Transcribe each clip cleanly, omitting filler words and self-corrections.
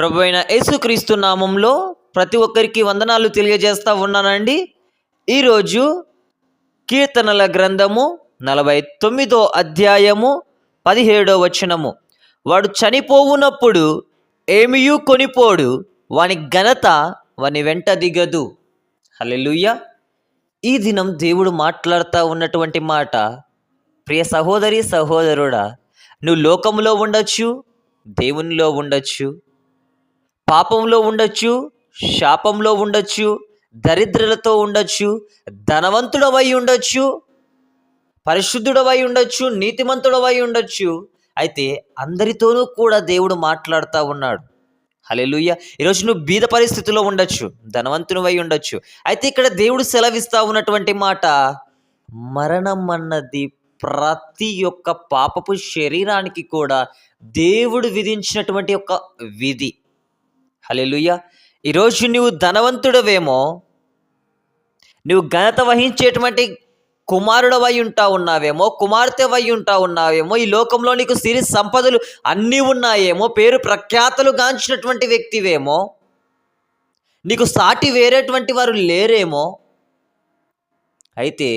ప్రభు అయిన యేసుక్రీస్తు నామంలో ప్రతి ఒక్కరికి వందనాలు తెలియజేస్తా ఉన్నానండి. ఈరోజు కీర్తనల గ్రంథము 49 అధ్యాయము 17 వచనము. వాడు చనిపోవునప్పుడు ఏమియూ కొనిపోడు, వాని ఘనత వాని వెంట దిగదు. హల్లెలూయా. ఈ దినం దేవుడు మాట్లాడుతూ ఉన్నటువంటి మాట, ప్రియ సహోదరి సహోదరుడా, నువ్వు లోకంలో ఉండొచ్చు, దేవునిలో ఉండొచ్చు, పాపంలో ఉండొచ్చు, శాపంలో ఉండొచ్చు, దరిద్రలతో ఉండొచ్చు, ధనవంతుడవై ఉండొచ్చు, పరిశుద్ధుడవై ఉండొచ్చు, నీతిమంతుడవై ఉండొచ్చు. అయితే అందరితోనూ కూడా దేవుడు మాట్లాడుతూ ఉన్నాడు. హల్లెలూయా. ఈరోజు నువ్వు బీద పరిస్థితిలో ఉండొచ్చు, ధనవంతునివై ఉండొచ్చు. అయితే ఇక్కడ దేవుడు సెలవిస్తూ ఉన్నటువంటి మాట, మరణం అన్నది ప్రతి ఒక్క పాపపు శరీరానికి కూడా దేవుడు విధించినటువంటి ఒక విధి. హల్లెలూయా. ఈరోజు నువ్వు ధనవంతుడవేమో, నువ్వు ఘనత వహించేటువంటి కుమారుడవై ఉంటా ఉన్నావేమో, కుమార్తెవై ఉంటా ఉన్నావేమో, ఈ లోకంలో నీకు సిరి సంపదలు అన్నీ ఉన్నాయేమో, పేరు ప్రఖ్యాతలు గాంచినటువంటి వ్యక్తివేమో, నీకు సాటి వేరేటువంటి వారు లేరేమో. అయితే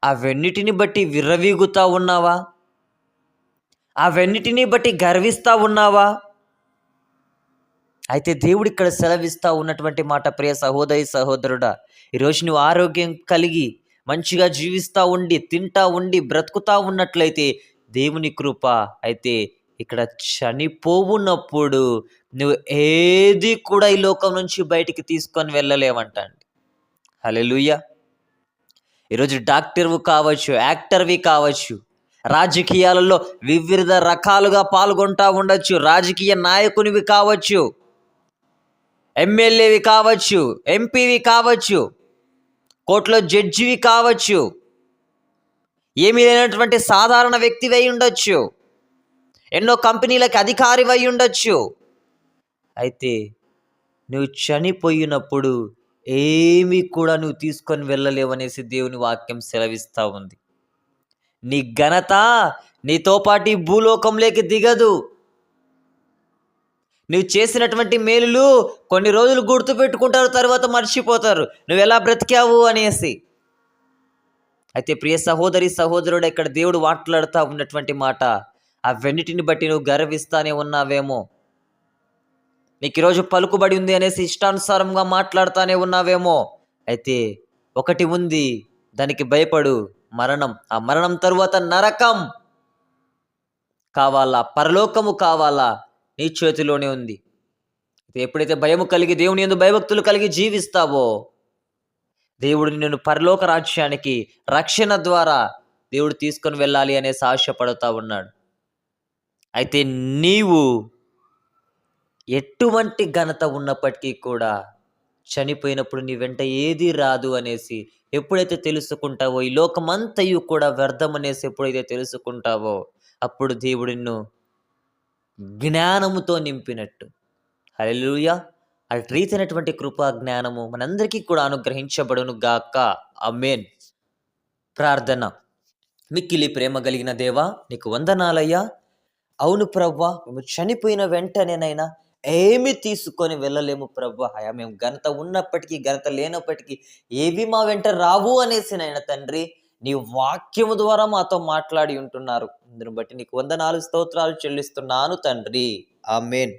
అవన్నిటిని బట్టి విర్రవీగుతా ఉన్నావా? అవన్నిటిని బట్టి గర్విస్తూ ఉన్నావా? అయితే దేవుడు ఇక్కడ సెలవిస్తూ ఉన్నటువంటి మాట, ప్రియ సహోదరి సహోదరుడా, ఈరోజు నువ్వు ఆరోగ్యం కలిగి మంచిగా జీవిస్తూ ఉండి, తింటా ఉండి, బ్రతుకుతా ఉన్నట్లయితే దేవుని కృప. అయితే ఇక్కడ చనిపోవున్నప్పుడు నువ్వు ఏది కూడా ఈ లోకం నుంచి బయటికి తీసుకొని వెళ్ళలేవంటండి. హల్లెలూయా. ఈరోజు డాక్టర్వి కావచ్చు, యాక్టర్వి కావచ్చు, రాజకీయాలలో వివిధ రకాలుగా పాల్గొంటూ ఉండొచ్చు, రాజకీయ నాయకునివి కావచ్చు, ఎమ్మెల్యేవి కావచ్చు, ఎంపీవి కావచ్చు, కోర్టులో జడ్జివి కావచ్చు, ఏమీ లేనటువంటి సాధారణ వ్యక్తివై ఉండొచ్చు, ఎన్నో కంపెనీలకు అధికారివై ఉండొచ్చు. అయితే నువ్వు చనిపోయినప్పుడు ఏమీ కూడా నువ్వు తీసుకొని వెళ్ళలేవనేసి దేవుని వాక్యం సెలవిస్తూ ఉంది. నీ ఘనత నీతో పాటు ఈ భూలోకంలోకి దిగదు. నువ్వు చేసినటువంటి మేలులు కొన్ని రోజులు గుర్తు పెట్టుకుంటారు, తర్వాత మర్చిపోతారు నువ్వు ఎలా బ్రతికావు అనేసి. అయితే ప్రియ సహోదరి సహోదరుడు, ఇక్కడ దేవుడు మాట్లాడుతూ ఉన్నటువంటి మాట, అవన్నిటిని బట్టి నువ్వు గర్విస్తానే ఉన్నావేమో, నీకు ఈరోజు పలుకుబడి ఉంది అనేసి ఇష్టానుసారంగా మాట్లాడుతానే ఉన్నావేమో. అయితే ఒకటి ఉంది, దానికి భయపడు, మరణం. ఆ మరణం తరువాత నరకం కావాలా, పరలోకము కావాలా, నీ చేతిలోనే ఉంది. ఎప్పుడైతే భయము కలిగి దేవుని యందు భయభక్తులు కలిగి జీవిస్తావో, దేవుడు నిన్ను పరలోక రాజ్యానికి రక్షణ ద్వారా దేవుడు తీసుకొని వెళ్ళాలి అనేసి ఆశపడుతూ ఉన్నాడు. అయితే నీవు ఎటువంటి ఘనత ఉన్నప్పటికీ కూడా చనిపోయినప్పుడు నీ వెంట ఏది రాదు అనేసి ఎప్పుడైతే తెలుసుకుంటావో, ఈ లోకమంతయు కూడా వ్యర్థం అనేసి ఎప్పుడైతే తెలుసుకుంటావో, అప్పుడు దేవుడు నిన్ను జ్ఞానముతో నింపినట్టు. హల్లెలూయా. అటు రీతినటువంటి కృపా జ్ఞానము మనందరికీ కూడా అనుగ్రహించబడును గాక. ఆమేన్. ప్రార్థన. మిక్కిలి ప్రేమ కలిగిన దేవా, నీకు వందనాలయ్యా. అవును ప్రవ్వా, మేము చనిపోయిన వెంటనేనైనా ఏమి తీసుకొని వెళ్ళలేము ప్రవ్వా. అయా, మేము ఘనత ఉన్నప్పటికీ ఘనత లేనప్పటికీ ఏవి మా వెంట రావు అనేసి నాయన తండ్రి, నీ వాక్యము ద్వారా మాతో మాట్లాడి ఉంటున్నారు. అందును బట్టి నీకు వందనాలు స్తోత్రాలు చెల్లిస్తున్నాను తండ్రి. ఆమేన్.